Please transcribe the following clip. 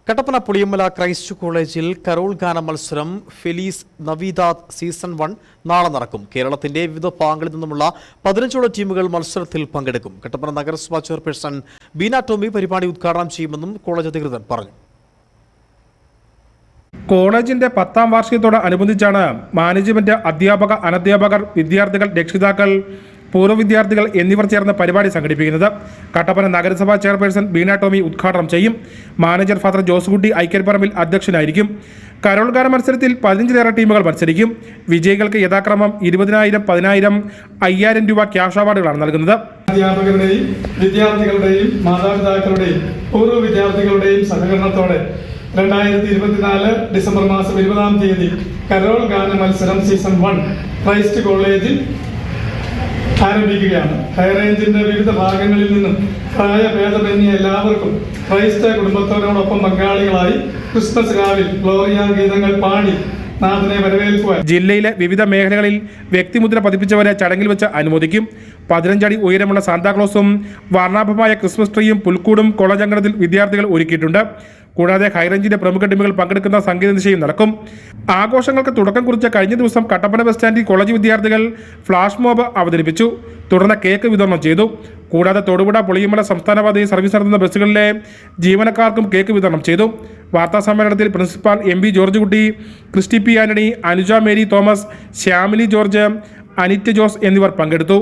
Kattappana Puliyammala Christ കോളേജിൽ Carol ഗാന മത്സരം ഫെലീസ് നവീദാത് സീസൺ 1 നാളെ നടക്കും. കേരളത്തിന്റെ വിവിധ ഭാഗങ്ങളിൽ നിന്നുമുള്ള 15ഓളം ടീമുകൾ മത്സരത്തിൽ പങ്കെടുക്കും. കട്ടപ്പന നഗരസഭാ ചെയർപേഴ്സൺ ബീന ടോമി പരിപാടി ഉദ്ഘാടനം ചെയ്യുമെന്നും കോളേജ് അധികൃതർ പറഞ്ഞു. കോളേജിന്റെ 10ാം വാർഷികത്തോടനുബന്ധിച്ചാണ് മാനേജ്മെന്റ്, അധ്യാപക, അനധ്യാപകർ, വിദ്യാർത്ഥികൾ, രക്ഷിതാക്കൾ, പൂർവ്വ വിദ്യാർത്ഥികൾ എന്നിവർ ചേർന്ന് പരിപാടി സംഘടിപ്പിക്കുന്നത്. കട്ടപ്പന നഗരസഭാ ചെയർപേഴ്സൺ ബീന ടോമി ഉദ്ഘാടനം ചെയ്യും. മാനേജർ ഫാദർ ജോസുകുട്ടി ഐക്യപ്പറമ്പിൽ അധ്യക്ഷനായിരിക്കും. കരോൾ ഗാന മത്സരത്തിൽ 15ലേറെ ടീമുകൾ മത്സരിക്കും. വിജയികൾക്ക് യഥാക്രമം 20,000, 10,000, 5,000 രൂപ ക്യാഷ് അവാർഡുകളാണ് നൽകുന്നത്. അധ്യാപകരുടെയും വിദ്യാർത്ഥികളുടെയും മാതാപിതാക്കളുടെയും പൂർവ്വ വിദ്യാർത്ഥികളുടെയും സഹകരണത്തോടെ 2024 ഡിസംബർ മാസം 20-ാം തീയതി കരോൾ ഗാന മത്സരം സീസൺ 1 ക്രൈസ്റ്റ് കോളേജിൽ ആരംഭിക്കുകയാണ്. ഹൈറേഞ്ചിന്റെ വിവിധ ഭാഗങ്ങളിൽ നിന്നും പ്രായഭേദമന്യേ എല്ലാവർക്കും ക്രൈസ്ത കുടുംബത്തോടൊപ്പം പങ്കാളികളായി ക്രിസ്മസ് രാവിൽ ഗ്ലോറിയ ഗീതങ്ങൾ പാടി നാഥനെ വരവേൽക്കുവാൻ ജില്ലയിലെ വിവിധ മേഖലകളിൽ വ്യക്തിമുദ്ര പതിപ്പിച്ചവരെ ചടങ്ങിൽ വെച്ച് അനുമോദിക്കും. 15 അടി ഉയരമുള്ള സാന്താക്ലോസും വർണ്ണാഭമായ ക്രിസ്മസ് ട്രീയും പുൽക്കൂടും കോളേജ് അങ്കണത്തിൽ വിദ്യാർത്ഥികൾ ഒരുക്കിയിട്ടുണ്ട്. കൂടാതെ ഹൈറേഞ്ചിന്റെ പ്രമുഖ ടീമുകൾ പങ്കെടുക്കുന്ന സംഗീത നിശയും നടക്കും. ആഘോഷങ്ങൾക്ക് തുടക്കം കുറിച്ച കഴിഞ്ഞ ദിവസം കട്ടപ്പന ബസ് സ്റ്റാൻഡിൽ കോളേജ് വിദ്യാർത്ഥികൾ ഫ്ലാഷ് മോബ് അവതരിപ്പിച്ചു. തുടർന്ന് കേക്ക് വിതരണം ചെയ്തു. കൂടാതെ തൊടുപുഴ പുളിയമ്മല സംസ്ഥാനപാതയിൽ സർവീസ് നടത്തുന്ന ബസ്സുകളിലെ ജീവനക്കാർക്കും കേക്ക് വിതരണം ചെയ്തു. വാർത്താ സമ്മേളനത്തിൽ principal MB George Kutty, Christy P. Antony, Anuja Mary Thomas, Shyamili George, Anit Jose എന്നിവർ പങ്കെടുത്തു.